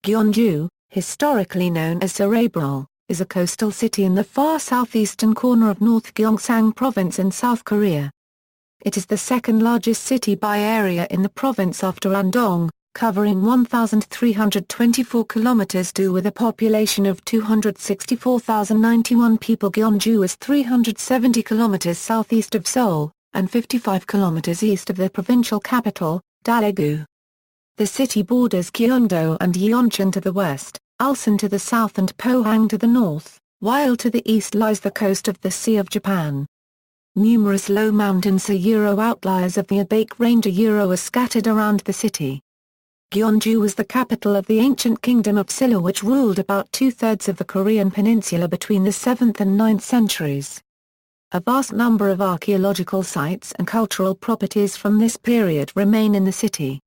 Gyeongju, historically known as Seorabeol, is a coastal city in the far southeastern corner of North Gyeongsang Province in South Korea. It is the second largest city by area in the province after Andong, covering 1,324 kilometers with a population of 264,091 people. Gyeongju is 370 kilometers southeast of Seoul, and 55 kilometers east of the provincial capital, Daegu. The city borders Cheongdo and Yeongcheon to the west, Ulsan to the south and Pohang to the north, while to the east lies the coast of the Sea of Japan. Numerous low mountains outliers of the Taebaek range are scattered around the city. Gyeongju was the capital of the ancient kingdom of Silla, which ruled about two-thirds of the Korean Peninsula between the 7th and 9th centuries. A vast number of archaeological sites and cultural properties from this period remain in the city.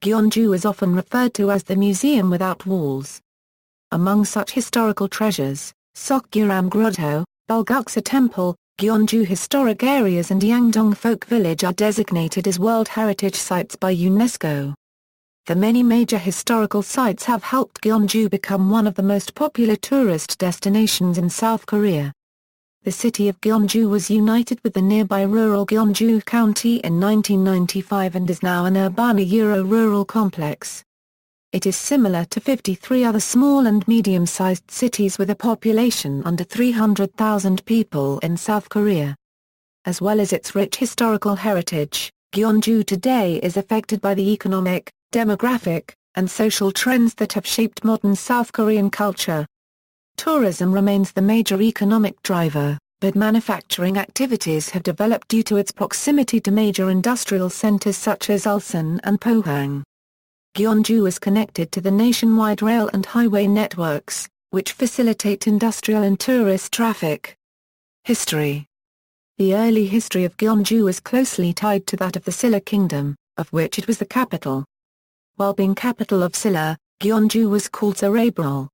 Gyeongju is often referred to as the museum without walls. Among such historical treasures, Seokguram Grotto, Bulguksa Temple, Gyeongju Historic Areas and Yangdong Folk Village are designated as World Heritage Sites by UNESCO. The many major historical sites have helped Gyeongju become one of the most popular tourist destinations in South Korea. The city of Gyeongju was united with the nearby rural Gyeongju County in 1995 and is now an urban-rural complex. It is similar to 53 other small and medium-sized cities with a population under 300,000 people in South Korea. As well as its rich historical heritage, Gyeongju today is affected by the economic, demographic, and social trends that have shaped modern South Korean culture. Tourism remains the major economic driver, but manufacturing activities have developed due to its proximity to major industrial centers such as Ulsan and Pohang. Gyeongju is connected to the nationwide rail and highway networks, which facilitate industrial and tourist traffic. History. The early history of Gyeongju is closely tied to that of the Silla Kingdom, of which it was the capital. While being capital of Silla, Gyeongju was called Seorabeol.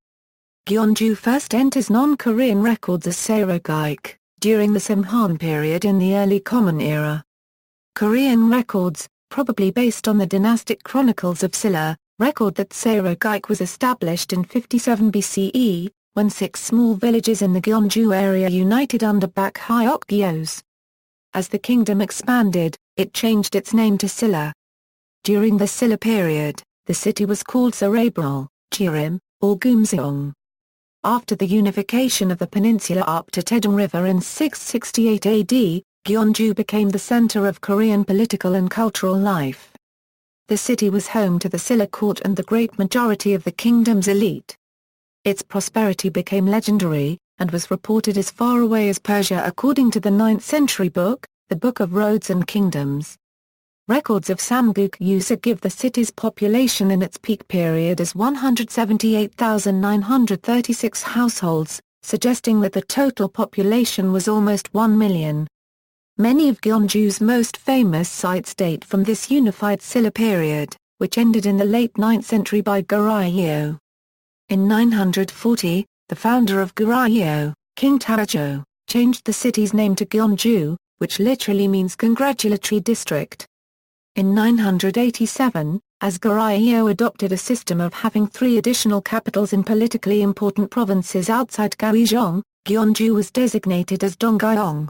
Gyeongju first enters non-Korean records as Seorabeol, during the Samhan period in the early Common Era. Korean records, probably based on the dynastic chronicles of Silla, record that Seorabeol was established in 57 BCE, when 6 small villages in the Gyeongju area united under Bakhyokgyos. As the kingdom expanded, it changed its name to Silla. During the Silla period, the city was called Seorabeol, Cheongdo, or Gyeongju. After the unification of the peninsula up to Taedong River in 668 AD, Gyeongju became the center of Korean political and cultural life. The city was home to the Silla court and the great majority of the kingdom's elite. Its prosperity became legendary, and was reported as far away as Persia according to the 9th century book, the Book of Roads and Kingdoms. Records of Samguk-yusa give the city's population in its peak period as 178,936 households, suggesting that the total population was almost 1 million. Many of Gyeongju's most famous sites date from this unified Silla period, which ended in the late 9th century by Goryeo. In 940, the founder of Goryeo, King Taebaek, changed the city's name to Gyeongju, which literally means congratulatory district. In 987, as Goryeo adopted a system of having 3 additional capitals in politically important provinces outside Gyeongju, Gyeongju was designated as Donggyeong.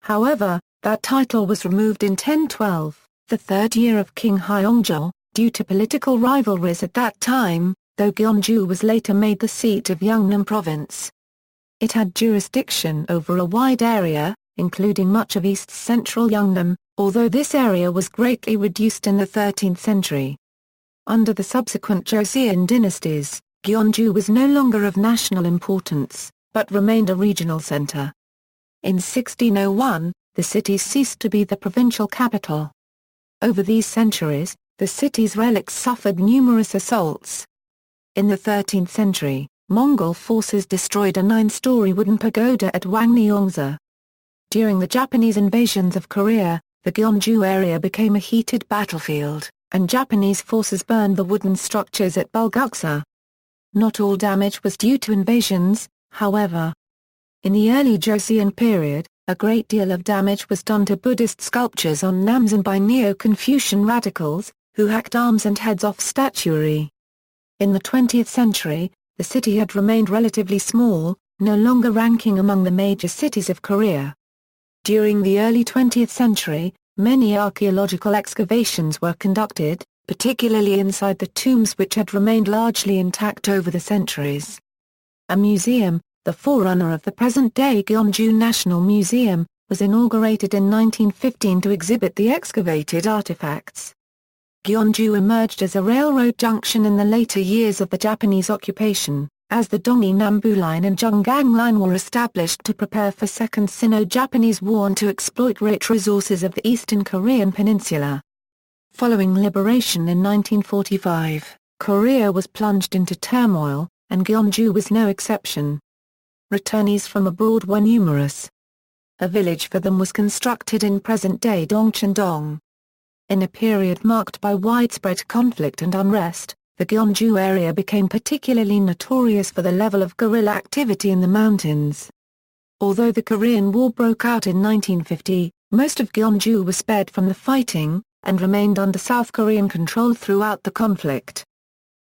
However, that title was removed in 1012, the 3rd year of King Hyeongjo, due to political rivalries at that time, though Gyeongju was later made the seat of Yangdong Province. It had jurisdiction over a wide area, including much of east-central Yangdong, although this area was greatly reduced in the 13th century. Under the subsequent Joseon dynasties, Gyeongju was no longer of national importance, but remained a regional center. In 1601, the city ceased to be the provincial capital. Over these centuries, the city's relics suffered numerous assaults. In the 13th century, Mongol forces destroyed a 9-story wooden pagoda at Wangneongsa. During the Japanese invasions of Korea, the Gyeongju area became a heated battlefield, and Japanese forces burned the wooden structures at Bulguksa. Not all damage was due to invasions, however. In the early Joseon period, a great deal of damage was done to Buddhist sculptures on Namsan by Neo-Confucian radicals, who hacked arms and heads off statuary. In the 20th century, the city had remained relatively small, no longer ranking among the major cities of Korea. During the early 20th century, many archaeological excavations were conducted, particularly inside the tombs which had remained largely intact over the centuries. A museum, the forerunner of the present-day Gyeongju National Museum, was inaugurated in 1915 to exhibit the excavated artifacts. Gyeongju emerged as a railroad junction in the later years of the Japanese occupation, as the Donghae-Nambu Line and Junggang Line were established to prepare for Second Sino-Japanese War and to exploit rich resources of the eastern Korean Peninsula. Following liberation in 1945, Korea was plunged into turmoil, and Gyeongju was no exception. Returnees from abroad were numerous. A village for them was constructed in present-day Dongcheon. In a period marked by widespread conflict and unrest, the Gyeongju area became particularly notorious for the level of guerrilla activity in the mountains. Although the Korean War broke out in 1950, most of Gyeongju was spared from the fighting, and remained under South Korean control throughout the conflict.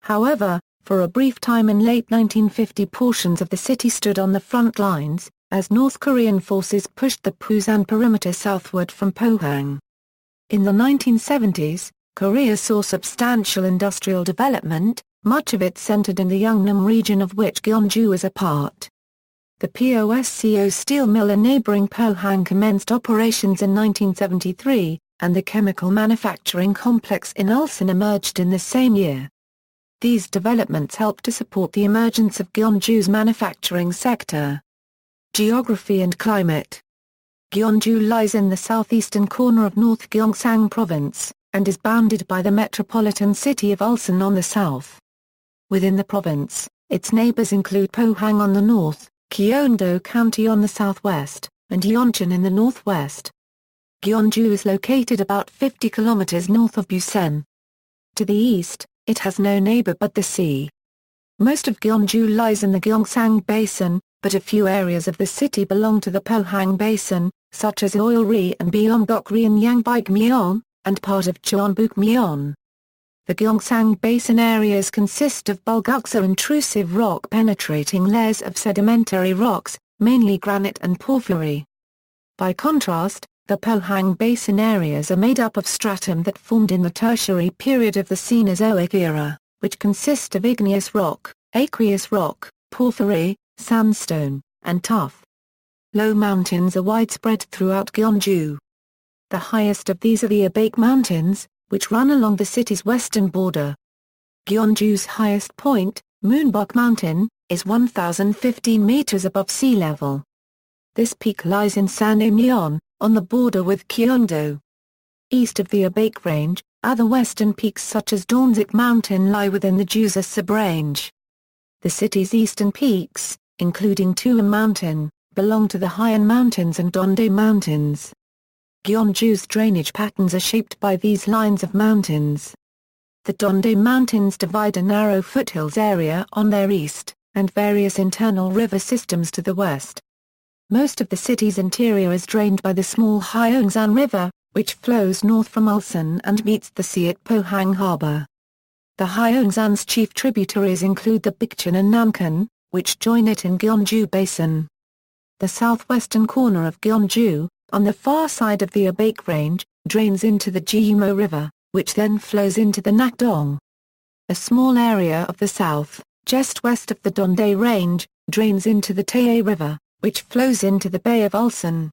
However, for a brief time in late 1950 portions of the city stood on the front lines, as North Korean forces pushed the Pusan perimeter southward from Pohang. In the 1970s, Korea saw substantial industrial development, much of it centered in the Yangdong region of which Gyeongju is a part. The POSCO steel mill in neighboring Pohang commenced operations in 1973, and the chemical manufacturing complex in Ulsan emerged in the same year. These developments helped to support the emergence of Gyeongju's manufacturing sector. Geography and climate. Gyeongju lies in the southeastern corner of North Gyeongsang Province, and is bounded by the metropolitan city of Ulsan on the south. Within the province, its neighbors include Pohang on the north, Cheongdo County on the southwest, and Yeongcheon in the northwest. Gyeongju is located about 50 kilometers north of Busan. To the east, it has no neighbor but the sea. Most of Gyeongju lies in the Gyeongsang Basin, but a few areas of the city belong to the Pohang Basin, such as Oil-ri and Byeongbok-ri and Yangbuk-myeon, and part of Cheonbuk-myeon. The Gyeongsang Basin areas consist of Bulguksa intrusive rock-penetrating layers of sedimentary rocks, mainly granite and porphyry. By contrast, the Pohang Basin areas are made up of stratum that formed in the Tertiary period of the Cenozoic era, which consist of igneous rock, aqueous rock, porphyry, sandstone, and tuff. Low mountains are widespread throughout Gyeongju. The highest of these are the Taebaek Mountains, which run along the city's western border. Gyeongju's highest point, Moonbok Mountain, is 1,015 meters above sea level. This peak lies in Sanemyeon, on the border with Cheongdo. East of the Taebaek Range, other western peaks such as Dornzik Mountain lie within the Jusa sub-range. The city's eastern peaks, including Tuam Mountain, belong to the Hyeon Mountains and Dongdae Mountains. Gyeongju's drainage patterns are shaped by these lines of mountains. The Dongdae Mountains divide a narrow foothills area on their east, and various internal river systems to the west. Most of the city's interior is drained by the small Gyeongsan River, which flows north from Ulsan and meets the sea at Pohang Harbor. The Gyeongsan's chief tributaries include the Bikchon and Namkan, which join it in Gyeongju Basin. The southwestern corner of Gyeongju, on the far side of the Taebaek Range, drains into the Gyeongmu River, which then flows into the Nakdong. A small area of the south, just west of the Dongdae Range, drains into the Tae River, which flows into the Bay of Ulsan.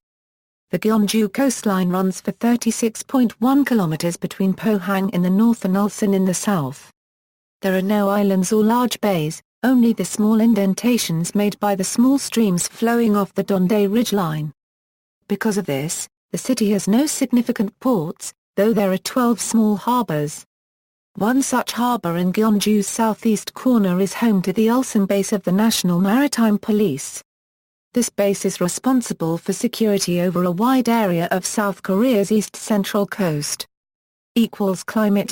The Gyeongju coastline runs for 36.1 kilometers between Pohang in the north and Ulsan in the south. There are no islands or large bays, only the small indentations made by the small streams flowing off the Dongdae ridgeline. Because of this, the city has no significant ports, though there are 12 small harbors. One such harbor in Gyeongju's southeast corner is home to the Ulsan base of the National Maritime Police. This base is responsible for security over a wide area of South Korea's east-central coast. Climate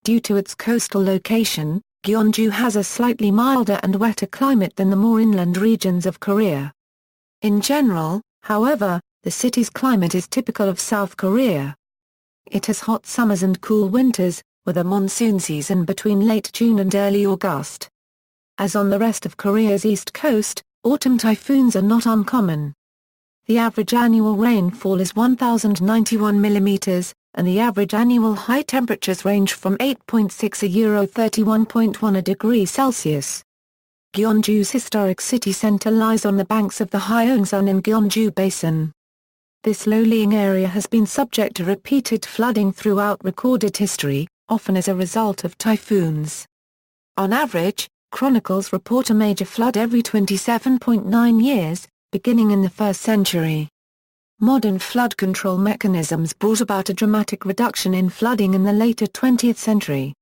due to its coastal location, Gyeongju has a slightly milder and wetter climate than the more inland regions of Korea. In general, however, the city's climate is typical of South Korea. It has hot summers and cool winters, with a monsoon season between late June and early August. As on the rest of Korea's east coast, autumn typhoons are not uncommon. The average annual rainfall is 1,091 mm, and the average annual high temperatures range from 8.6 to 31.1 degrees Celsius. Gyeongju's historic city center lies on the banks of the Gyeongsang and Gyeongju Basin. This low-lying area has been subject to repeated flooding throughout recorded history, often as a result of typhoons. On average, chronicles report a major flood every 27.9 years, beginning in the 1st century. Modern flood control mechanisms brought about a dramatic reduction in flooding in the later 20th century.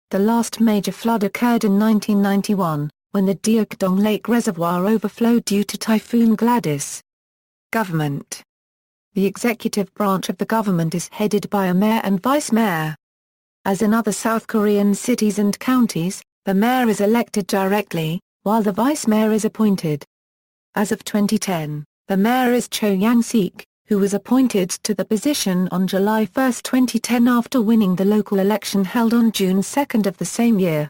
The last major flood occurred in 1991, when the Yangdong Lake Reservoir overflowed due to Typhoon Gladys. Government. The executive branch of the government is headed by a mayor and vice-mayor. As in other South Korean cities and counties, the mayor is elected directly, while the vice-mayor is appointed. As of 2010, the mayor is Cho Yang-sik, who was appointed to the position on July 1, 2010 after winning the local election held on June 2 of the same year.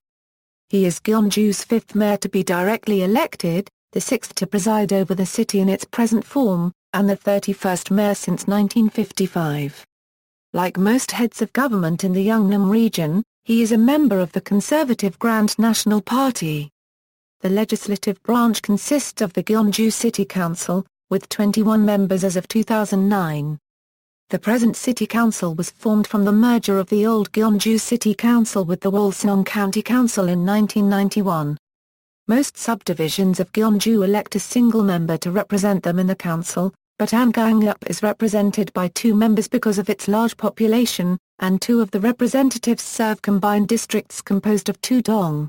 He is Gyeongju's 5th mayor to be directly elected, the 6th to preside over the city in its present form, and the 31st mayor since 1955. Like most heads of government in the Yangdong region, he is a member of the conservative Grand National Party. The legislative branch consists of the Gyeongju City Council, with 21 members as of 2009. The present City Council was formed from the merger of the old Gyeongju City Council with the Ulsan County Council in 1991. Most subdivisions of Gyeongju elect a single member to represent them in the council, but Andong is represented by 2 members because of its large population, and 2 of the representatives serve combined districts composed of 2 dong.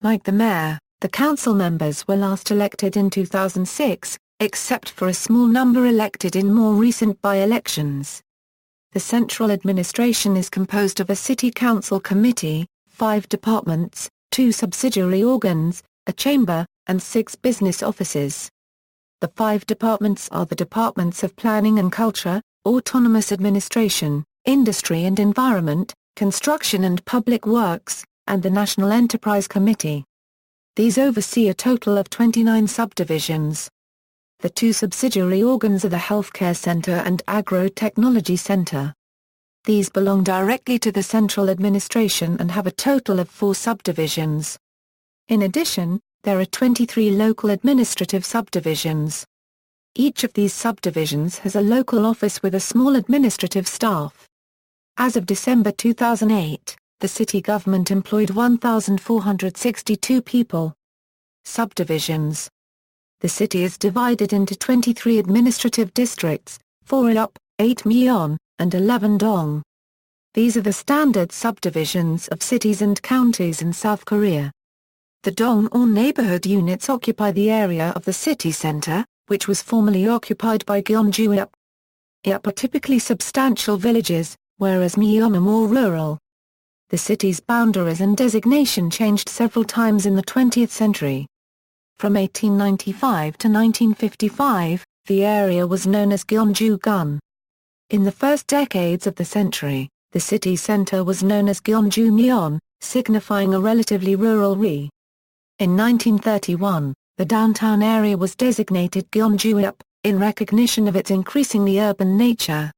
Like the mayor, the council members were last elected in 2006, except for a small number elected in more recent by-elections. The central administration is composed of a city council committee, 5 departments, 2 subsidiary organs, a chamber, and 6 business offices. The 5 departments are the departments of planning and culture, autonomous administration, industry and environment, construction and public works, and the National Enterprise Committee. These oversee a total of 29 subdivisions. The 2 subsidiary organs are the Healthcare Center and Agro-Technology Center. These belong directly to the central administration and have a total of 4 subdivisions. In addition, there are 23 local administrative subdivisions. Each of these subdivisions has a local office with a small administrative staff. As of December 2008, the city government employed 1,462 people. Subdivisions. The city is divided into 23 administrative districts, 4 up, 8 myeon, and 11 dong. These are the standard subdivisions of cities and counties in South Korea. The dong or neighborhood units occupy the area of the city center, which was formerly occupied by Gyeongju up. Up are typically substantial villages, whereas myeon are more rural. The city's boundaries and designation changed several times in the 20th century. From 1895 to 1955, the area was known as Gyeongju-gun. In the first decades of the century, the city center was known as Gyeongju-myeon, signifying a relatively rural re. In 1931, the downtown area was designated Gyeongju-up, in recognition of its increasingly urban nature.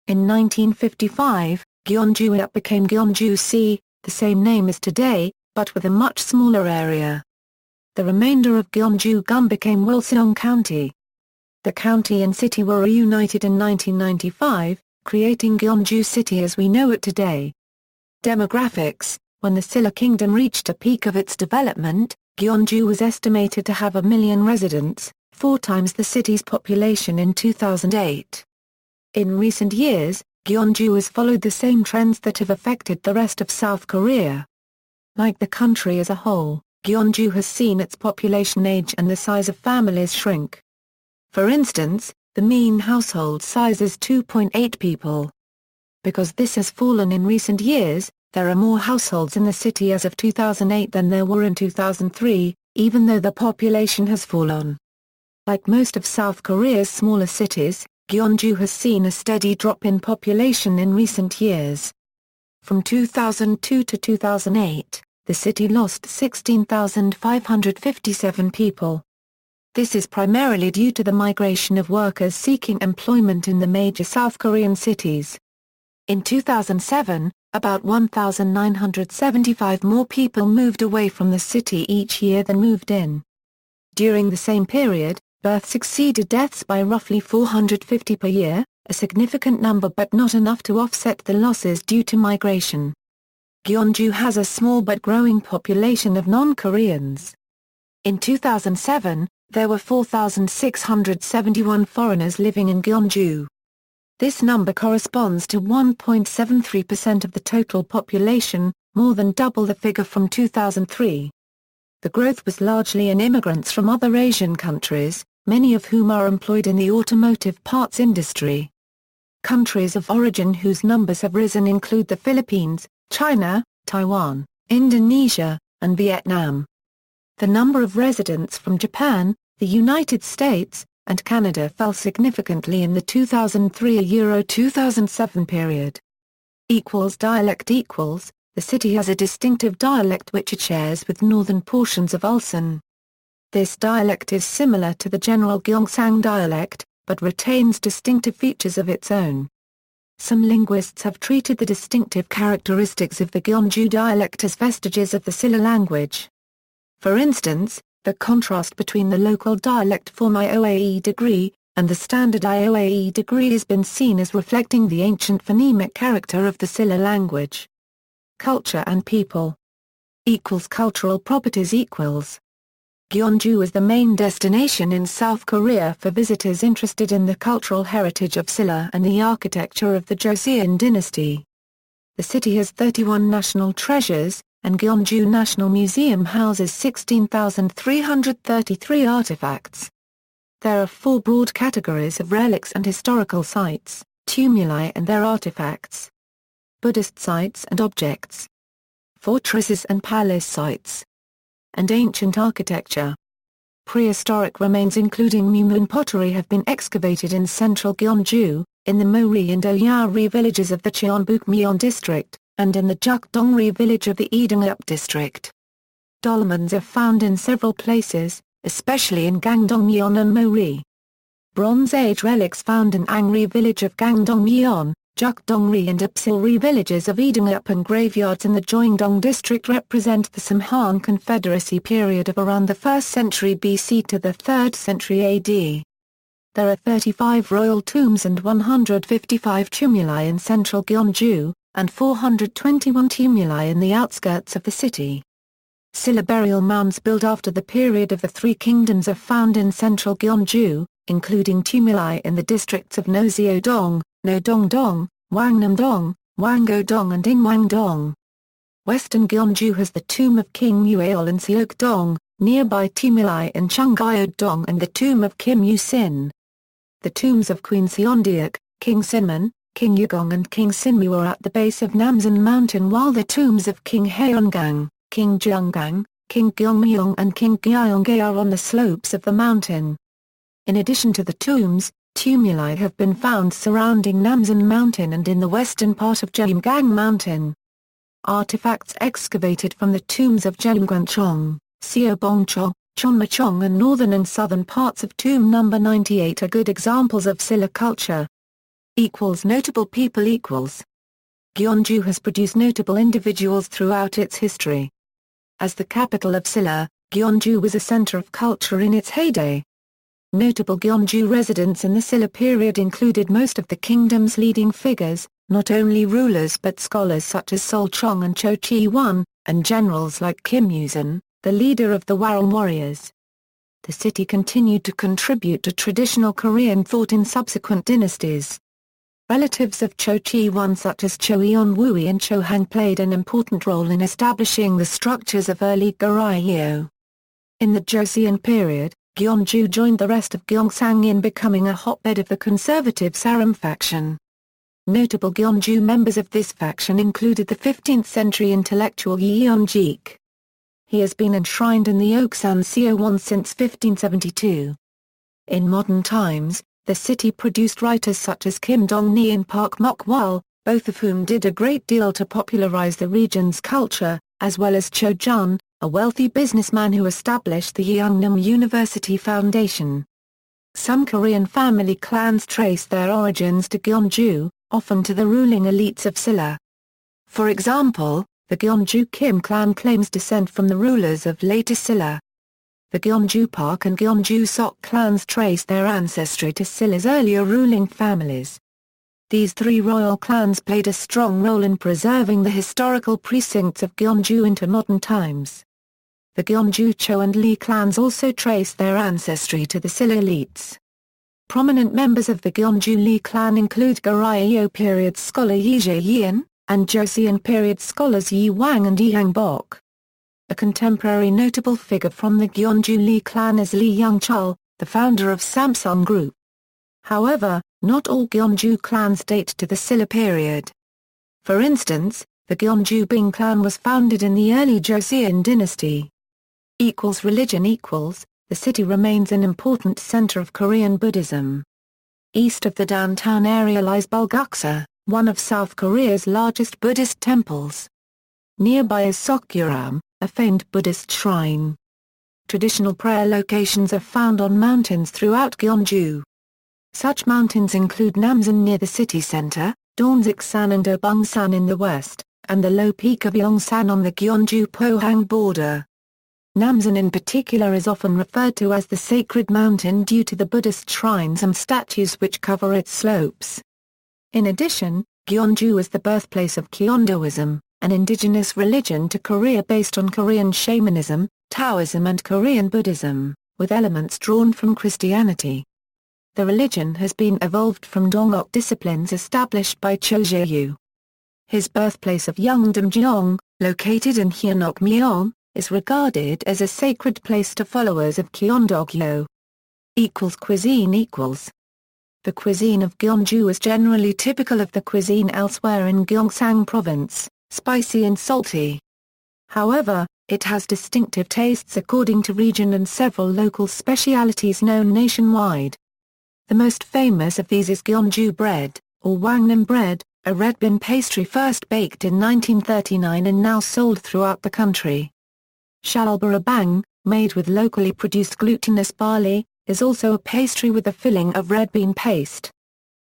In 1955, Gyeongju-up became Gyeongju-si, the same name as today, but with a much smaller area. The remainder of Gyeongju-gun became Ulsan County. The county and city were reunited in 1995, creating Gyeongju City as we know it today. Demographics. When the Silla Kingdom reached a peak of its development, Gyeongju was estimated to have 1 million residents, 4 times the city's population in 2008. In recent years, Gyeongju has followed the same trends that have affected the rest of South Korea. Like the country as a whole, Gyeongju has seen its population age and the size of families shrink. For instance, the mean household size is 2.8 people. Because this has fallen in recent years, there are more households in the city as of 2008 than there were in 2003, even though the population has fallen. Like most of South Korea's smaller cities, Gyeongju has seen a steady drop in population in recent years. From 2002 to 2008, the city lost 16,557 people. This is primarily due to the migration of workers seeking employment in the major South Korean cities. In 2007, about 1,975 more people moved away from the city each year than moved in. During the same period, births exceeded deaths by roughly 450 per year, a significant number but not enough to offset the losses due to migration. Gyeongju has a small but growing population of non-Koreans. In 2007, there were 4,671 foreigners living in Gyeongju. This number corresponds to 1.73% of the total population, more than double the figure from 2003. The growth was largely in immigrants from other Asian countries, many of whom are employed in the automotive parts industry. Countries of origin whose numbers have risen include the Philippines, China, Taiwan, Indonesia, and Vietnam. The number of residents from Japan, the United States, and Canada fell significantly in the 2003–2007 period. Dialect equals, the city has a distinctive dialect which it shares with northern portions of Ulsan. This dialect is similar to the general Gyeongsang dialect, but retains distinctive features of its own. Some linguists have treated the distinctive characteristics of the Gyeongju dialect as vestiges of the Silla language. For instance, the contrast between the local dialect form IOAE degree, and the standard IOAE degree has been seen as reflecting the ancient phonemic character of the Silla language. Culture and people. Cultural properties equals. Gyeongju is the main destination in South Korea for visitors interested in the cultural heritage of Silla and the architecture of the Joseon dynasty. The city has 31 national treasures, and Gyeongju National Museum houses 16,333 artifacts. There are 4 broad categories of relics and historical sites: tumuli and their artifacts, Buddhist sites and objects, fortresses and palace sites, and ancient architecture. Prehistoric remains including Mumun pottery have been excavated in central Gyeongju, in the Mori and Oyari villages of the Cheonbuk-myeon district, and in the Jukdongri village of the Idong-up district. Dolmens are found in several places, especially in Gangdong-myeon and Mori. Bronze Age relics found in Angri village of Gangdong-myeon, Jukdongri and Upsilri villages of Idong-up and graveyards in the Gyeongdong district represent the Samhan Confederacy period of around the 1st century BC to the 3rd century AD. There are 35 royal tombs and 155 tumuli in central Gyeongju, and 421 tumuli in the outskirts of the city. Silla burial mounds built after the period of the Three Kingdoms are found in central Gyeongju, including tumuli in the districts of Noseodong, Nodongdong, Wangnam-dong, Wango-dong and Ingwang-dong. Western Gyeongju has the tomb of King Mueol in Seokguram, nearby tumuli in Cheongdo and the tomb of Kim Yu-sin. The tombs of Queen Seondeok, King Sinmun, King Yugong and King Sinmu are at the base of Namsan Mountain, while the tombs of King Haeungang, King Jeonggang, King Gyeongmyeong and King Gyeonggae are on the slopes of the mountain. In addition to the tombs, tumuli have been found surrounding Namsan Mountain and in the western part of Jeomgang Mountain. Artifacts excavated from the tombs of Jeomgwanchong, Seobongcho, Chonmachong and northern and southern parts of tomb number 98 are good examples of Silla culture. Notable people Gyeongju has produced notable individuals throughout its history. As the capital of Silla, Gyeongju was a center of culture in its heyday. Notable Gyeongju residents in the Silla period included most of the kingdom's leading figures, not only rulers but scholars such as Sol Chong and Cho Chi-won, and generals like Kim Yu-sun, the leader of the Warang warriors. The city continued to contribute to traditional Korean thought in subsequent dynasties. Relatives of Cho Chi-won such as Cho Eun-woo and Cho Hang played an important role in establishing the structures of early Goryeo. In the Joseon period, Gyeongju joined the rest of Gyeongsang in becoming a hotbed of the conservative Saram faction. Notable Gyeongju members of this faction included the 15th-century intellectual Yeon-jik. He has been enshrined in the Oksan Seowon since 1572. In modern times, the city produced writers such as Kim Dong-ni and Park Mok-wol, both of whom did a great deal to popularize the region's culture, as well as Cho Jun, a wealthy businessman who established the Yangdong University Foundation. Some Korean family clans trace their origins to Gyeongju, often to the ruling elites of Silla. For example, the Gyeongju Kim clan claims descent from the rulers of later Silla. The Gyeongju Park and Gyeongju Sok clans trace their ancestry to Silla's earlier ruling families. These three royal clans played a strong role in preserving the historical precincts of Gyeongju into modern times. The Gyeongju Cho and Lee clans also trace their ancestry to the Silla elites. Prominent members of the Gyeongju Lee clan include Goryeo period scholar Yi Jae-yeon, and Joseon period scholars Yi Wang and Yi Yang-bok. A contemporary notable figure from the Gyeongju Lee clan is Lee Young-chul, the founder of Samsung Group. However, not all Gyeongju clans date to the Silla period. For instance, the Gyeongju Bing clan was founded in the early Joseon dynasty. Religion. The city remains an important center of Korean Buddhism. East of the downtown area lies Bulguksa, one of South Korea's largest Buddhist temples. Nearby is Seokguram, a famed Buddhist shrine. Traditional prayer locations are found on mountains throughout Gyeongju. Such mountains include Namsan near the city center, Dornsiksan and Dobungsan in the west, and the low peak of Yongsan on the Gyeongju-Pohang border. Namsan in particular is often referred to as the Sacred Mountain due to the Buddhist shrines and statues which cover its slopes. In addition, Gyeongju is the birthplace of Cheongdoism, an indigenous religion to Korea based on Korean shamanism, Taoism and Korean Buddhism, with elements drawn from Christianity. The religion has been evolved from Dongok disciplines established by Cho Jae-yu. His birthplace of Yangdong, located in Hyeonok-myeong, is regarded as a sacred place to followers of Cheongdo. Cuisine. The cuisine of Gyeongju is generally typical of the cuisine elsewhere in Gyeongsang Province, spicy and salty. However, it has distinctive tastes according to region and several local specialities known nationwide. The most famous of these is Gyeongju bread, or Wangnam bread, a red bean pastry first baked in 1939 and now sold throughout the country. Shalbarabang, made with locally produced glutinous barley, is also a pastry with a filling of red bean paste.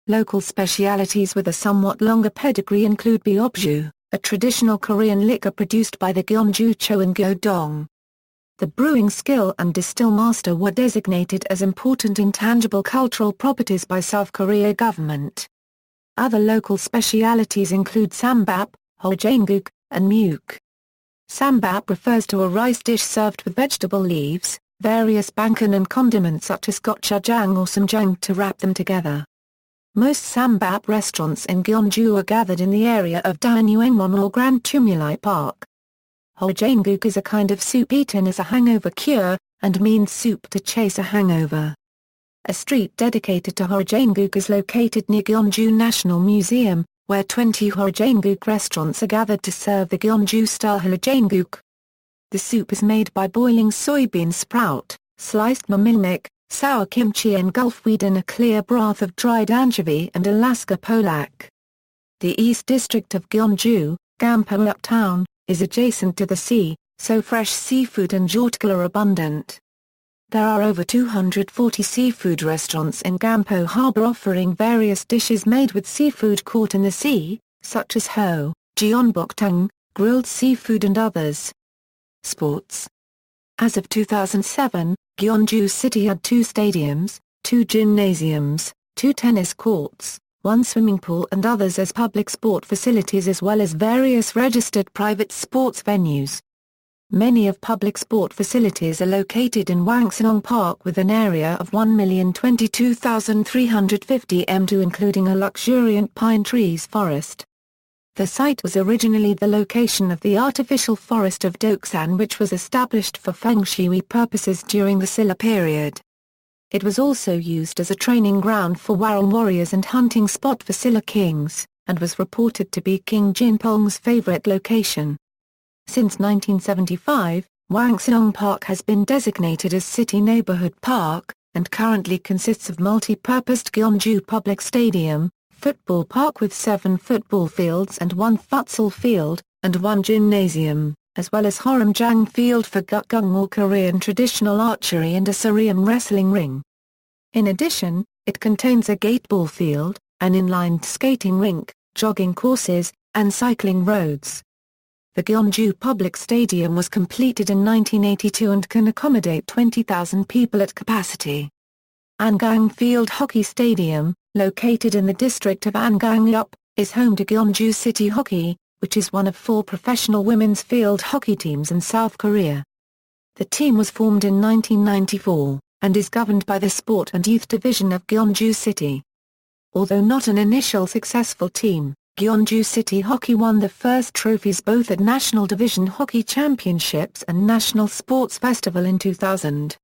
Local specialities with a somewhat longer pedigree include Beopju, a traditional Korean liquor produced by the Gyeongju Cho and Yangdong. The brewing skill and distill master were designated as important intangible cultural properties by South Korea government. Other local specialities include sambap, hojangguk, and muk. Sambap refers to a rice dish served with vegetable leaves, various bangkan and condiments such as gochujang or samjang to wrap them together. Most sambap restaurants in Gyeongju are gathered in the area of Daenuengmon or Grand Tumuli Park. Hojangguk is a kind of soup eaten as a hangover cure, and means soup to chase a hangover. A street dedicated to hojangguk is located near Gyeongju National Museum, where 20 hojangguk restaurants are gathered to serve the Gyeongju-style hojangguk. The soup is made by boiling soybean sprout, sliced mamilnik, sour kimchi and gulfweed in a clear broth of dried anchovy and Alaska polak. The East District of Gyeongju, Gampo Uptown, is adjacent to the sea, so fresh seafood and jjigae are abundant. There are over 240 seafood restaurants in Gampo Harbor offering various dishes made with seafood caught in the sea, such as ho, jeonboktung, grilled seafood and others. Sports. As of 2007, Gyeongju City had 2 stadiums, 2 gymnasiums, 2 tennis courts, 1 swimming pool and others as public sport facilities as well as various registered private sports venues. Many of public sport facilities are located in Wangsanong Park with an area of 1,022,350 m2 including a luxuriant pine trees forest. The site was originally the location of the artificial forest of Doksan which was established for feng shui purposes during the Silla period. It was also used as a training ground for Warang warriors and hunting spot for Silla kings, and was reported to be King Jinpong's favorite location. Since 1975, Wangsanong Park has been designated as City Neighborhood Park, and currently consists of multi-purposed Gyeongju Public Stadium, football park with 7 football fields and 1 futsal field, and 1 gymnasium, as well as Horamjang Field for Gukgung or Korean traditional archery and a Sareum wrestling ring. In addition, it contains a gateball field, an inline skating rink, jogging courses, and cycling roads. The Gyeongju Public Stadium was completed in 1982 and can accommodate 20,000 people at capacity. Andong Field Hockey Stadium, located in the district of Andong, is home to Gyeongju City Hockey, which is one of 4 professional women's field hockey teams in South Korea. The team was formed in 1994, and is governed by the Sport and Youth Division of Gyeongju City. Although not an initial successful team, Gyeongju City Hockey won the first trophies both at National Division Hockey Championships and National Sports Festival in 2000.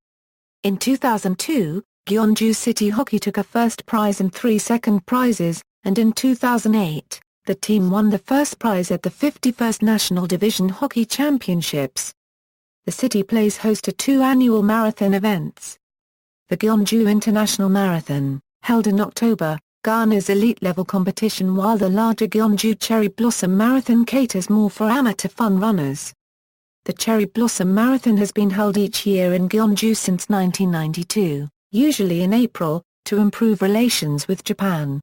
In 2002, Gyeongju City Hockey took a first prize and 3 second prizes, and in 2008, the team won the first prize at the 51st National Division Hockey Championships. The city plays host to 2 annual marathon events. The Gyeongju International Marathon, held in October, garners elite-level competition, while the larger Gyeongju Cherry Blossom Marathon caters more for amateur fun runners. The Cherry Blossom Marathon has been held each year in Gyeongju since 1992, usually in April, to improve relations with Japan.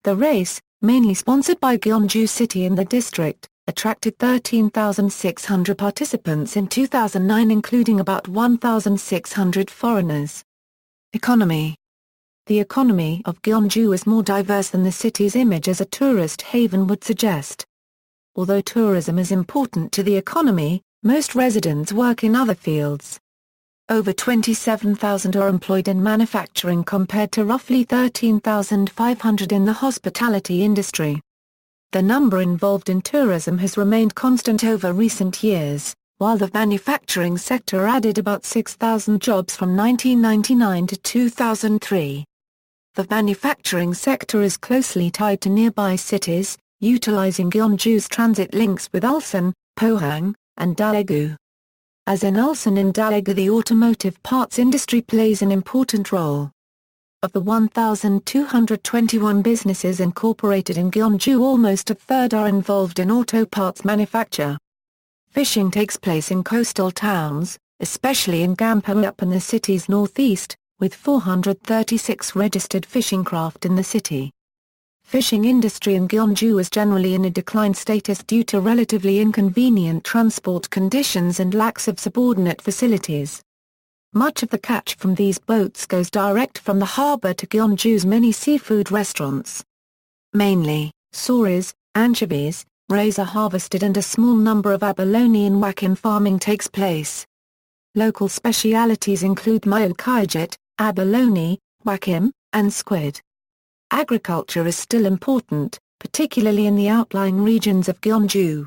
The race, mainly sponsored by Gyeongju City and the district, attracted 13,600 participants in 2009, including about 1,600 foreigners. Economy. The economy of Gyeongju is more diverse than the city's image as a tourist haven would suggest. Although tourism is important to the economy, most residents work in other fields. Over 27,000 are employed in manufacturing compared to roughly 13,500 in the hospitality industry. The number involved in tourism has remained constant over recent years, while the manufacturing sector added about 6,000 jobs from 1999 to 2003. The manufacturing sector is closely tied to nearby cities, utilizing Gyeongju's transit links with Ulsan, Pohang, and Daegu. As in Ulsan and Daegu, the automotive parts industry plays an important role. Of the 1,221 businesses incorporated in Gyeongju, almost a third are involved in auto parts manufacture. Fishing takes place in coastal towns, especially in Gyeongju and the city's northeast, with 436 registered fishing craft in the city. Fishing industry in Gyeongju is generally in a decline status due to relatively inconvenient transport conditions and lacks of subordinate facilities. Much of the catch from these boats goes direct from the harbor to Gyeongju's many seafood restaurants. Mainly, soris, anchovies, rays are harvested and a small number of abalone and wakim farming takes place. Local specialities include myeokgajit, abalone, wakim, and squid. Agriculture is still important, particularly in the outlying regions of Gyeongju.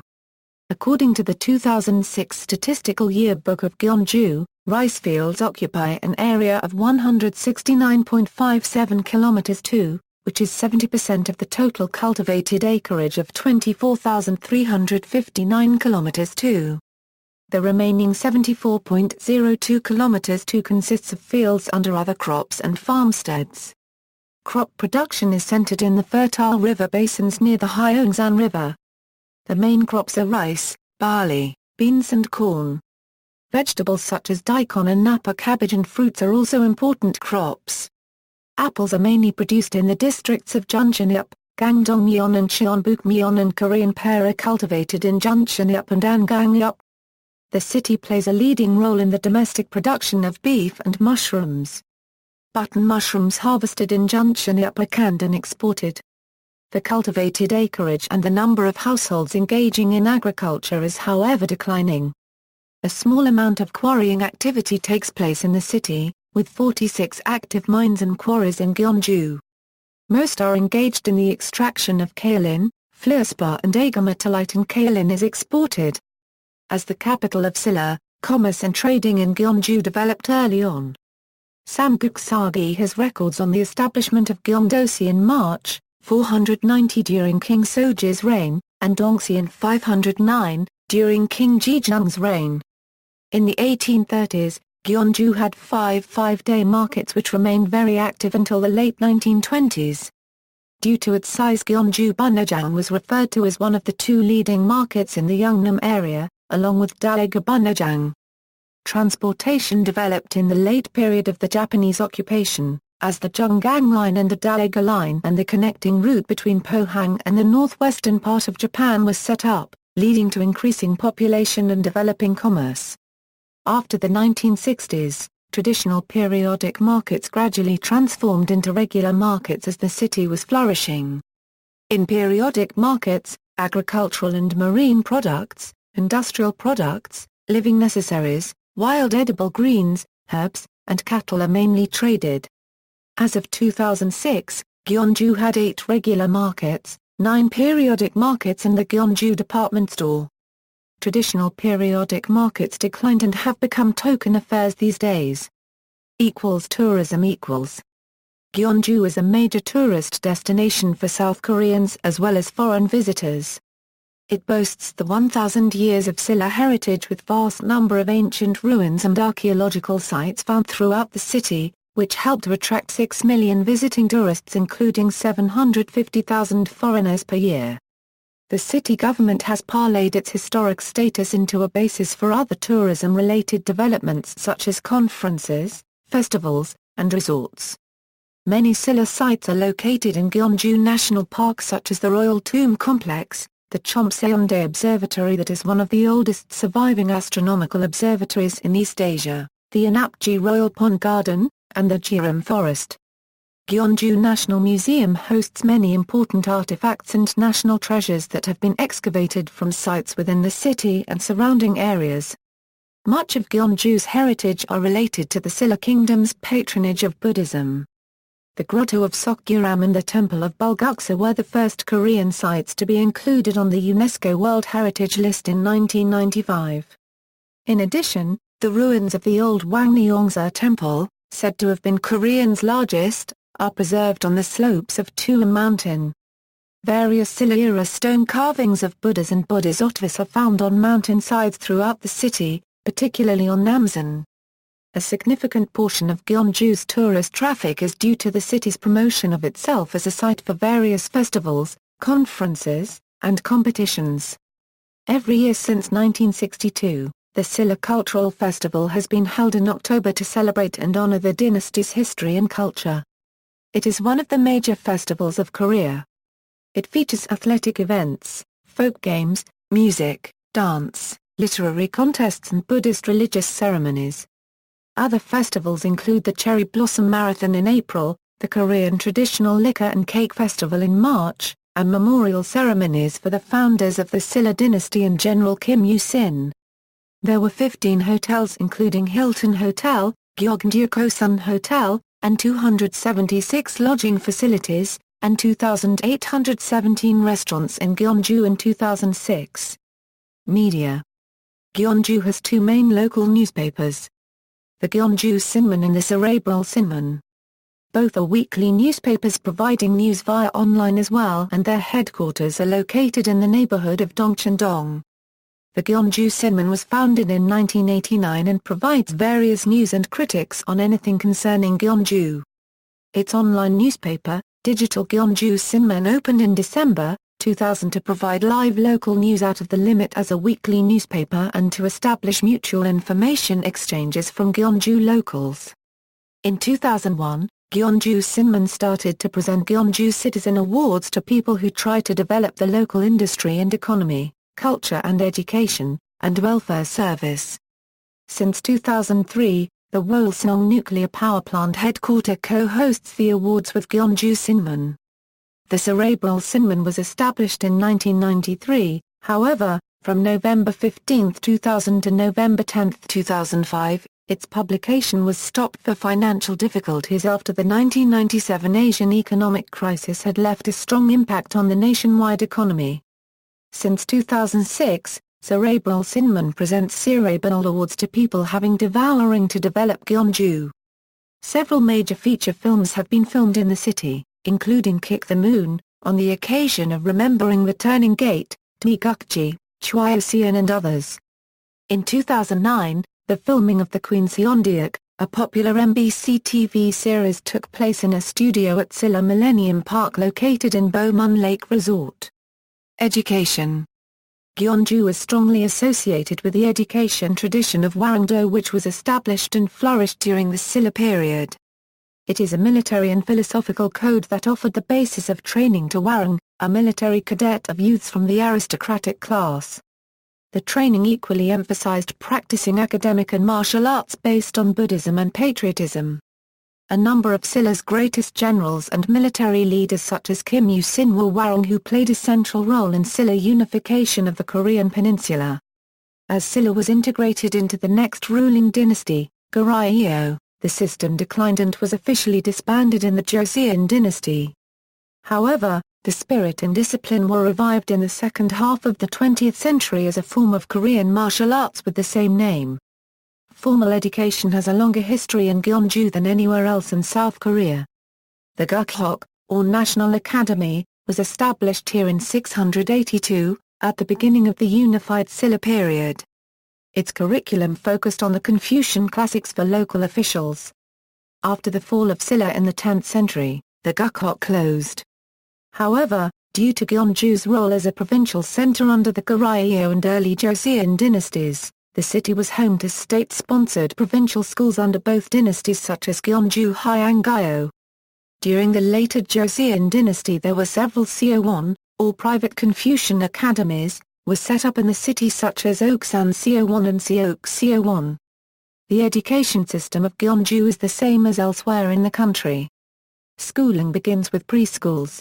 According to the 2006 Statistical Yearbook of Gyeongju, rice fields occupy an area of 169.57 km², which is 70% of the total cultivated acreage of 24,359 km². The remaining 74.02 km² consists of fields under other crops and farmsteads. Crop production is centered in the fertile river basins near the Gyeongsang River. The main crops are rice, barley, beans and corn. Vegetables such as daikon and napa cabbage and fruits are also important crops. Apples are mainly produced in the districts of Juncheon, Gangdong-myeon and Cheonbuk-myeon, and Korean pear are cultivated in Juncheon and Andong. The city plays a leading role in the domestic production of beef and mushrooms. Button mushrooms harvested in Juncheon are canned and exported. The cultivated acreage and the number of households engaging in agriculture is however declining. A small amount of quarrying activity takes place in the city, with 46 active mines and quarries in Gyeongju. Most are engaged in the extraction of kaolin, fluorspar and agarmatolite, and kaolin is exported. As the capital of Silla, commerce and trading in Gyeongju developed early on. Samguk-sagi has records on the establishment of Gyeongdosi in March 490 during King Seoje's reign, and Dongsi in 509, during King Jijung's reign. In the 1830s, Gyeongju had 5 five-day markets which remained very active until the late 1920s. Due to its size, Gyeongju Bunajang was referred to as one of the two leading markets in the Yangdong area, along with Daegu Bunajang. Transportation developed in the late period of the Japanese occupation, as the Junggang Line and the Daegu Line and the connecting route between Pohang and the northwestern part of Japan was set up, leading to increasing population and developing commerce. After the 1960s, traditional periodic markets gradually transformed into regular markets as the city was flourishing. In periodic markets, agricultural and marine products, industrial products, living necessaries, wild edible greens, herbs, and cattle are mainly traded. As of 2006, Gyeongju had 8 regular markets, 9 periodic markets and the Gyeongju department store. Traditional periodic markets declined and have become token affairs these days. Tourism. Gyeongju is a major tourist destination for South Koreans as well as foreign visitors. It boasts the 1,000 years of Silla heritage with vast number of ancient ruins and archaeological sites found throughout the city, which help to attract 6 million visiting tourists including 750,000 foreigners per year. The city government has parlayed its historic status into a basis for other tourism-related developments such as conferences, festivals, and resorts. Many Silla sites are located in Gyeongju National Park such as the Royal Tomb Complex, the Chomseondae Observatory that is one of the oldest surviving astronomical observatories in East Asia, the Inapji Royal Pond Garden, and the Gyeongju Forest. Gyeongju National Museum hosts many important artifacts and national treasures that have been excavated from sites within the city and surrounding areas. Much of Gyeongju's heritage are related to the Silla Kingdom's patronage of Buddhism. The grotto of Seokguram and the temple of Bulguksa were the first Korean sites to be included on the UNESCO World Heritage List in 1995. In addition, the ruins of the old Wangneongsa Temple, said to have been Korea's largest, are preserved on the slopes of Tuam Mountain. Various Silla-era stone carvings of Buddhas and Bodhisattvas are found on mountainsides throughout the city, particularly on Namsan. A significant portion of Gyeongju's tourist traffic is due to the city's promotion of itself as a site for various festivals, conferences, and competitions. Every year since 1962, the Silla Cultural Festival has been held in October to celebrate and honor the dynasty's history and culture. It is one of the major festivals of Korea. It features athletic events, folk games, music, dance, literary contests and Buddhist religious ceremonies. Other festivals include the Cherry Blossom Marathon in April, the Korean Traditional Liquor and Cake Festival in March, and memorial ceremonies for the founders of the Silla dynasty and General Kim Il-sung. There were 15 hotels including Hilton Hotel, Gyeongju Kosan Hotel, and 276 lodging facilities, and 2,817 restaurants in Gyeongju in 2006. Media. Gyeongju has 2 main local newspapers. The Gyeongju Sinmun and the Seorabeol Sinmun. Both are weekly newspapers providing news via online as well and their headquarters are located in the neighborhood of Dongcheon-dong. The Gyeongju Sinmun was founded in 1989 and provides various news and critiques on anything concerning Gyeongju. Its online newspaper, Digital Gyeongju Sinmun, opened in December 2000 to provide live local news out of the limit as a weekly newspaper and to establish mutual information exchanges from Gyeongju locals. In 2001, Gyeongju Sinmun started to present Gyeongju Citizen Awards to people who try to develop the local industry and economy, culture and education, and welfare service. Since 2003, the Ulsan nuclear power plant headquarter co-hosts the awards with Gyeongju Sinmun. The Seorabeol Sinmun was established in 1993, however, from November 15, 2000 to November 10, 2005, its publication was stopped for financial difficulties after the 1997 Asian economic crisis had left a strong impact on the nationwide economy. Since 2006, Seorabeol Sinmun presents Seorabeol Awards to people having devouring to develop Gyeongju. Several major feature films have been filmed in the city, including Kick the Moon, on the occasion of remembering the Turning Gate, Daegu, Cuisine and others. In 2009, the filming of the Queen Seondeok, A popular MBC TV series took place in a studio at Silla Millennium Park located in Bomun Lake Resort. Education. Gyeongju is strongly associated with the education tradition of Hwangdo, which was established and flourished during the Silla period. It is a military and philosophical code that offered the basis of training to Hwang, a military cadet of youths from the aristocratic class. The training equally emphasized practicing academic and martial arts based on Buddhism and patriotism. A number of Silla's greatest generals and military leaders such as Kim Il-sung were Hwang, who played a central role in Silla unification of the Korean Peninsula. As Silla was integrated into the next ruling dynasty, Goryeo, the system declined and was officially disbanded in the Joseon dynasty. However, the spirit and discipline were revived in the second half of the 20th century as a form of Korean martial arts with the same name. Formal education has a longer history in Gyeongju than anywhere else in South Korea. The Gukseok, or National Academy, was established here in 682, at the beginning of the unified Silla period. Its curriculum focused on the Confucian classics for local officials. After the fall of Silla in the 10th century, the Gukseok closed. However, due to Gyeongju's role as a provincial center under the Goryeo and early Joseon dynasties, the city was home to state-sponsored provincial schools under both dynasties such as Gyeongju Hyangyo. During the later Joseon dynasty there were several Seowon, or private Confucian academies, were set up in the city such as Ulsan Seowon and Seok Seowon. The education system of Gyeongju is the same as elsewhere in the country. Schooling begins with preschools.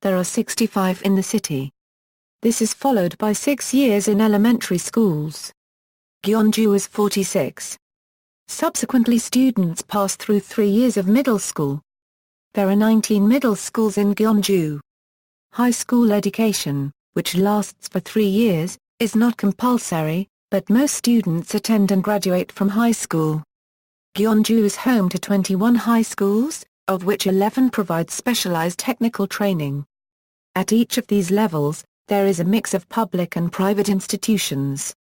There are 65 in the city. This is followed by 6 years in elementary schools. Gyeongju is 46. Subsequently students pass through 3 years of middle school. There are 19 middle schools in Gyeongju. High school education, which lasts for 3 years, is not compulsory, but most students attend and graduate from high school. Gyeongju is home to 21 high schools, of which 11 provide specialized technical training. At each of these levels, there is a mix of public and private institutions.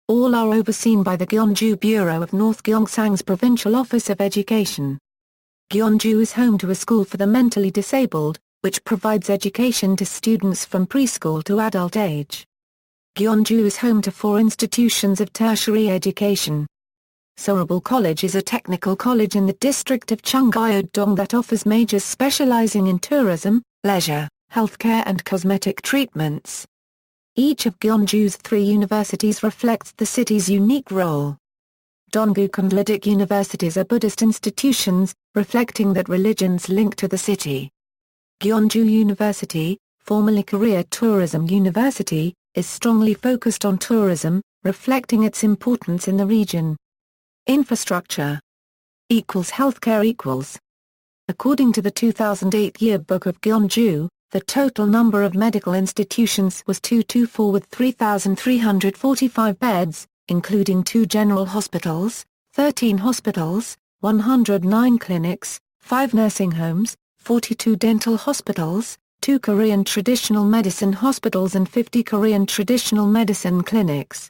All are overseen by the Gyeongju Bureau of North Gyeongsang's Provincial Office of Education. Gyeongju is home to a school for the mentally disabled, which provides education to students from preschool to adult age. Gyeongju is home to 4 institutions of tertiary education. Seorabeol College is a technical college in the district of Cheongdo that offers majors specializing in tourism, leisure, healthcare and cosmetic treatments. Each of Gyeongju's 3 universities reflects the city's unique role. Dongguk and Daegu universities are Buddhist institutions, reflecting that religions link to the city. Gyeongju University, formerly Korea Tourism University, is strongly focused on tourism, reflecting its importance in the region. Infrastructure equals healthcare equals. According to the 2008 Yearbook of Gyeongju, the total number of medical institutions was 224 with 3,345 beds, including 2 general hospitals, 13 hospitals, 109 clinics, 5 nursing homes, 42 dental hospitals, 2 Korean traditional medicine hospitals and 50 Korean traditional medicine clinics.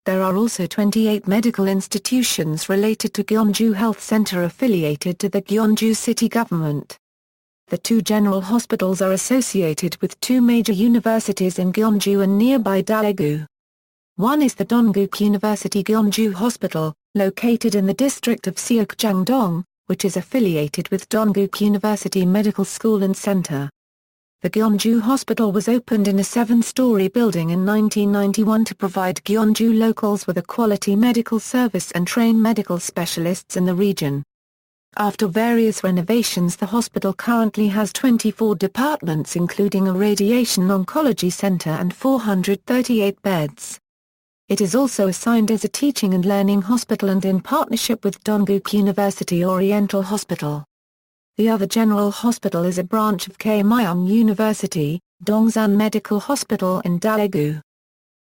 There are also 28 medical institutions related to Gyeongju Health Center affiliated to the Gyeongju city government. The 2 general hospitals are associated with 2 major universities in Gyeongju and nearby Daegu. One is the Dongguk University Gyeongju Hospital, located in the district of Seokguram, which is affiliated with Dongguk University Medical School and Center. The Gyeongju Hospital was opened in a 7-story building in 1991 to provide Gyeongju locals with a quality medical service and train medical specialists in the region. After various renovations, the hospital currently has 24 departments including a radiation oncology center and 438 beds. It is also assigned as a teaching and learning hospital and in partnership with Dongguk University Oriental Hospital. The other general hospital is a branch of Kmyong University, Dongsan Medical Hospital in Daegu.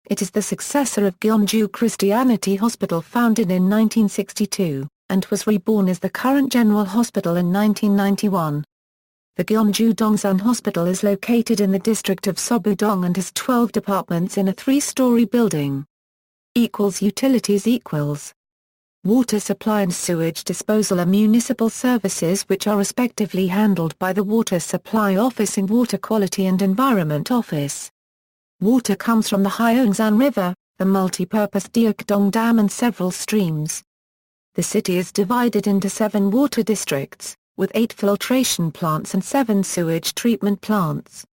It is the successor of Gyeongju Christianity Hospital founded in 1962, and was reborn as the current general hospital in 1991. The Gyeongju Dongsan Hospital is located in the district of Sobudong and has 12 departments in a 3-story building. Utilities equals. Water supply and sewage disposal are municipal services which are respectively handled by the Water Supply Office and Water Quality and Environment Office. Water comes from the Gyeongsang River, the multi-purpose Yangdong Dam and several streams. The city is divided into 7 water districts, with 8 filtration plants and 7 sewage treatment plants.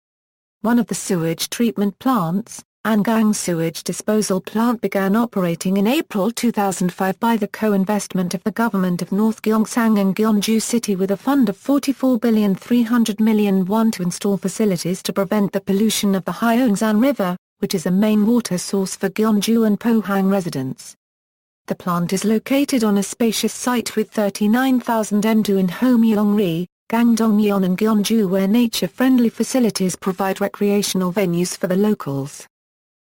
One of the sewage treatment plants, Andong Sewage Disposal Plant, began operating in April 2005 by the co-investment of the government of North Gyeongsang and Gyeongju City with a fund of 44,300,000,000 won to install facilities to prevent the pollution of the Gyeongsang River, which is a main water source for Gyeongju and Pohang residents. The plant is located on a spacious site with 39,000 m2 in Gyeongri, Yangdong and Gyeongju, where nature-friendly facilities provide recreational venues for the locals.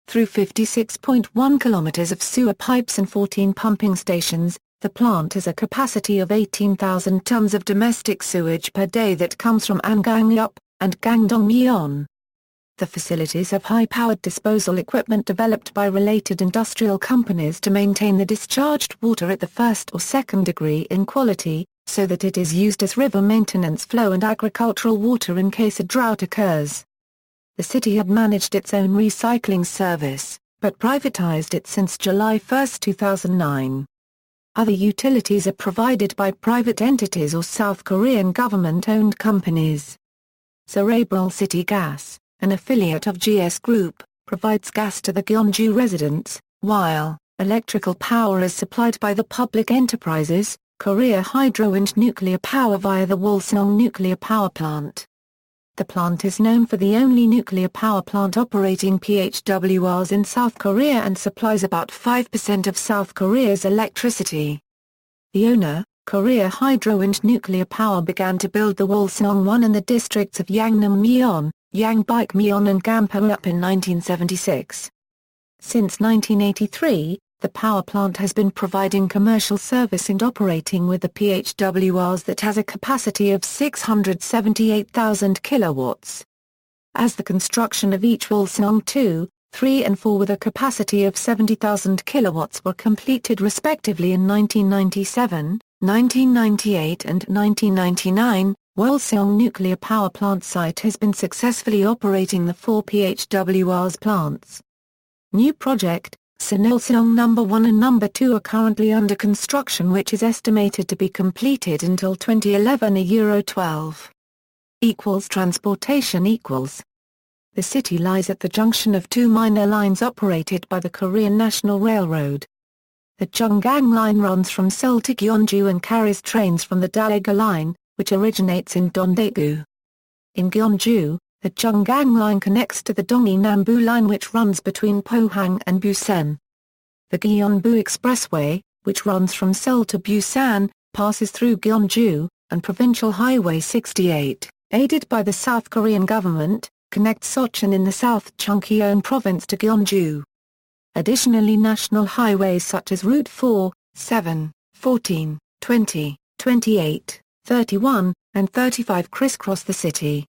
Through 56.1 kilometers of sewer pipes and 14 pumping stations, the plant has a capacity of 18,000 tons of domestic sewage per day that comes from Andong and Yangdong. The facilities have high-powered disposal equipment developed by related industrial companies to maintain the discharged water at the first or second degree in quality, so that it is used as river maintenance flow and agricultural water in case a drought occurs. The city had managed its own recycling service, but privatized it since July 1, 2009. Other utilities are provided by private entities or South Korean government-owned companies. Seorabeol City Gas, an affiliate of GS Group, provides gas to the Gyeongju residents, while electrical power is supplied by the public enterprises, Korea Hydro and Nuclear Power via the Ulsan Nuclear Power Plant. The plant is known for the only nuclear power plant operating PHWRs in South Korea and supplies about 5% of South Korea's electricity. The owner, Korea Hydro and Nuclear Power, began to build the Ulsan 1 in the districts of Yangnam-myeon, Yangbaek-myeon and Gampo-up in 1976. Since 1983, the power plant has been providing commercial service and operating with the PHWRs that has a capacity of 678,000 kilowatts. As the construction of each Ulsan 2, 3 and 4 with a capacity of 70,000 kilowatts were completed respectively in 1997, 1998 and 1999, Ulsan Nuclear Power Plant site has been successfully operating the 4 PHWRs plants. New project, Ulsan No. 1 and No. 2 are currently under construction, which is estimated to be completed until 2011. €12 equals transportation equals. The city lies at the junction of 2 minor lines operated by the Korean National Railroad. The Cheonggang line runs from Seoul to Gyeongju and carries trains from the Daegu line, which originates in Daegu. In Gyeongju, the Cheonggang line connects to the Donghae-Nambu line, which runs between Pohang and Busan. The Gyeongbu Expressway, which runs from Seoul to Busan, passes through Gyeongju, and Provincial Highway 68, aided by the South Korean government, connects Seocheon in the South Gyeongju Province to Gyeongju. Additionally, national highways such as Route 4, 7, 14, 20, 28, 31, and 35 crisscross the city.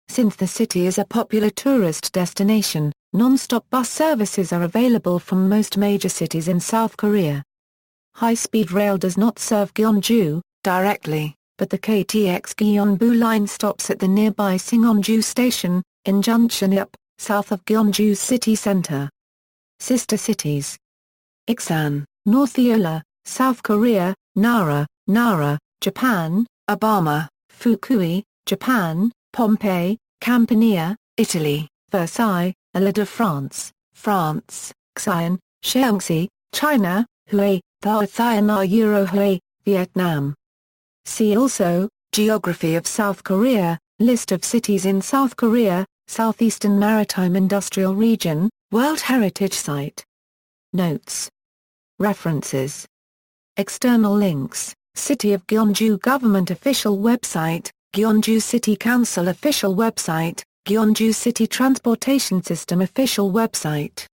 Since the city is a popular tourist destination, non-stop bus services are available from most major cities in South Korea. High-speed rail does not serve Gyeongju directly, but the KTX Gyeongbu line stops at the nearby Singwonju station, in Juncheon-up, south of Gyeongju's city center. Sister cities: Ulsan, North Seoul, South Korea; Nara, Japan; Abama, Fukui, Japan; Pompeii, Campania, Italy; Versailles, Île de France, Xi'an, Shaanxi, China; Hue, Tha Hue, Vietnam. See also, Geography of South Korea, List of cities in South Korea, Southeastern Maritime Industrial Region, World Heritage Site. Notes. References. External links: City of Gyeongju Government Official Website, Gyeongju City Council Official Website, Gyeongju City Transportation System Official Website.